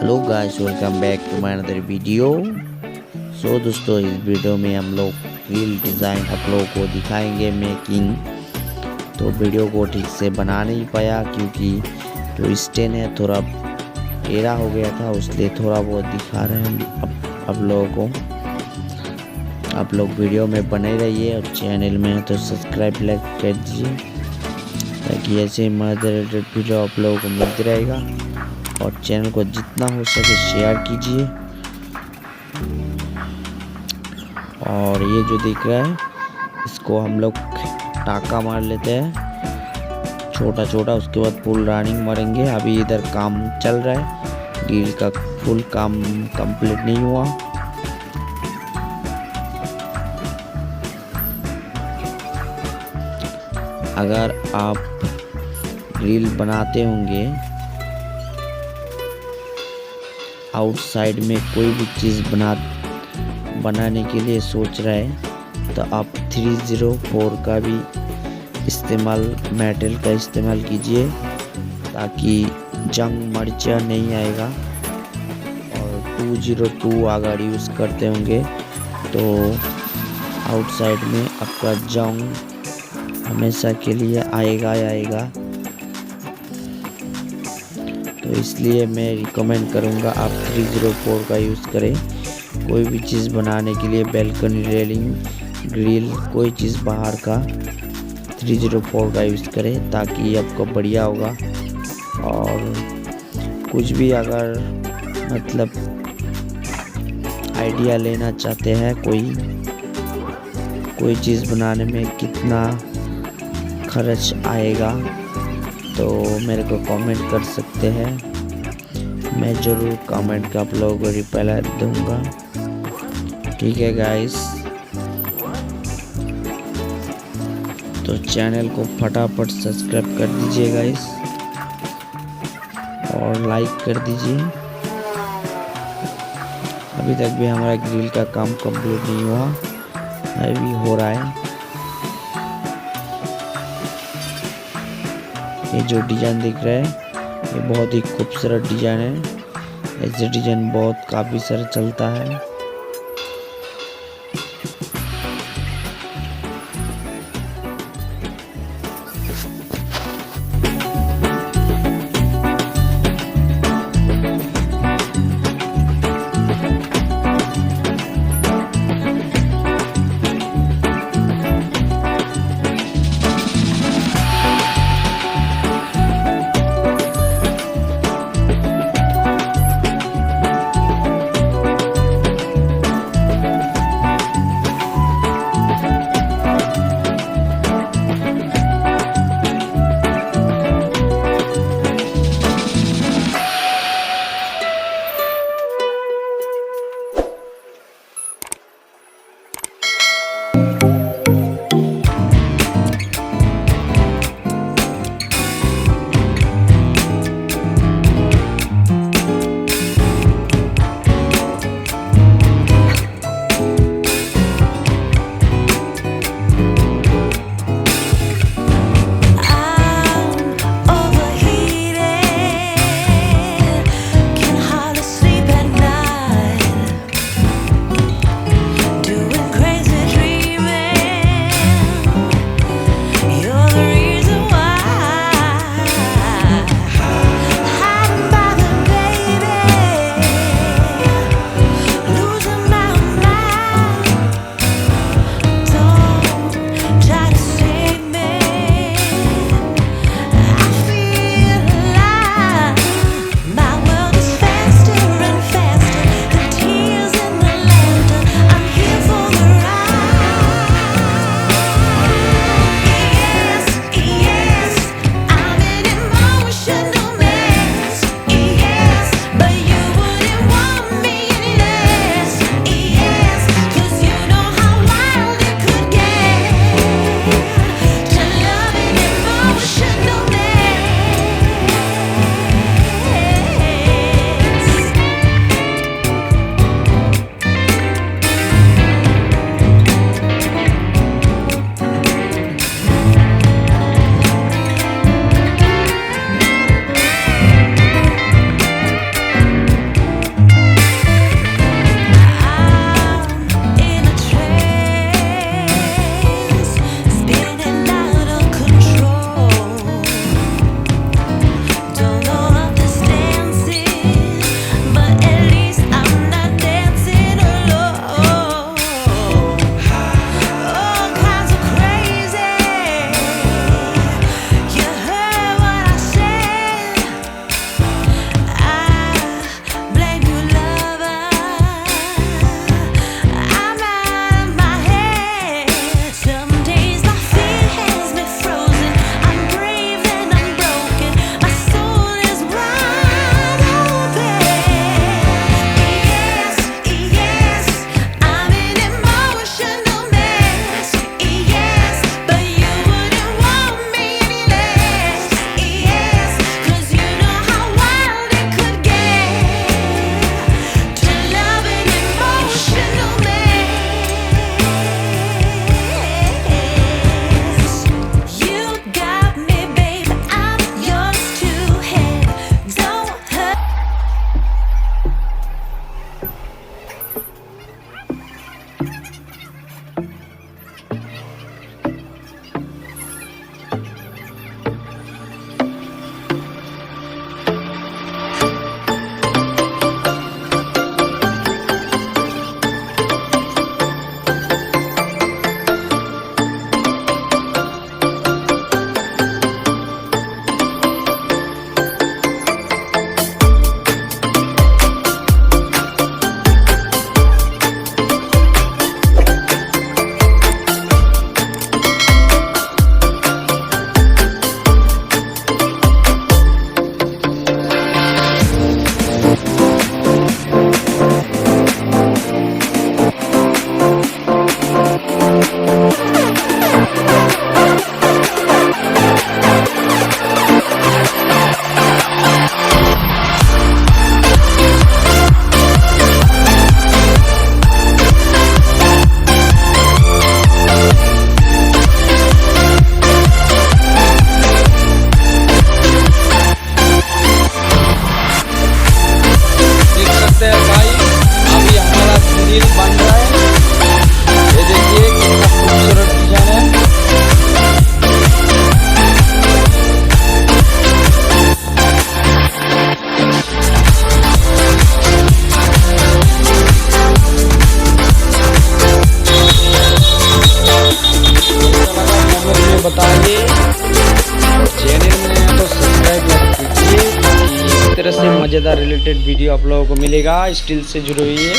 Hello guys, welcome back to my another video. दोस्तों, इस video में हम लोग ग्रिल डिज़ाइन आप लोगों को दिखाएंगे मेकिंग। तो वीडियो को ठीक से बना नहीं पाया क्योंकि जो स्टैंड है थोड़ा टेढ़ा हो गया था, इसलिए थोड़ा बहुत दिखा रहे हैं आप लोगों को। आप लोग वीडियो में बने रहिए और चैनल में तो सब्सक्राइब लाइक कर दीजिए ताकि ऐसे मज़ेदार वीडियो आप लोगों को मिलती रहेगा। और चैनल को जितना हो सके शेयर कीजिए। और ये जो दिख रहा है इसको हम लोग टाका मार लेते हैं छोटा छोटा, उसके बाद फुल रनिंग मारेंगे। अभी इधर काम चल रहा है, ग्रिल का फुल काम कंप्लीट नहीं हुआ। अगर आप ग्रिल बनाते होंगे, आउटसाइड में कोई भी चीज़ बनाने के लिए सोच रहे हैं तो आप 304 का भी मेटल का इस्तेमाल कीजिए ताकि जंग मर्चा नहीं आएगा। और 202 अगर यूज़ करते होंगे तो आउटसाइड में आपका जंग हमेशा के लिए आएगा। तो इसलिए मैं रिकमेंड करूँगा आप 304 का यूज़ करें। कोई भी चीज़ बनाने के लिए बैल्कनी, रेलिंग, ग्रिल, कोई चीज़ बाहर का 304 का यूज़ करें ताकि आपको बढ़िया होगा। और कुछ भी अगर मतलब आइडिया लेना चाहते हैं कोई चीज़ बनाने में कितना खर्च आएगा तो मेरे को कमेंट कर सकते हैं। मैं ज़रूर कमेंट का आप लोगों को रिप्लाई दूंगा। ठीक है गाइस, तो चैनल को फटाफट सब्सक्राइब कर दीजिए गाइस और लाइक कर दीजिए। अभी तक भी हमारा ग्रिल का काम कंप्लीट नहीं हुआ, अभी हो रहा है। ये जो डिज़ाइन दिख रहा है ये बहुत ही खूबसूरत डिज़ाइन है। ऐसे डिज़ाइन काफ़ी सारा चलता है। बताइए और चैनल में नया तो सब्सक्राइब कीजिए ताकि इस तरह से मज़ेदार रिलेटेड वीडियो आप लोगों को मिलेगा। स्टील से जुड़ी हुई है।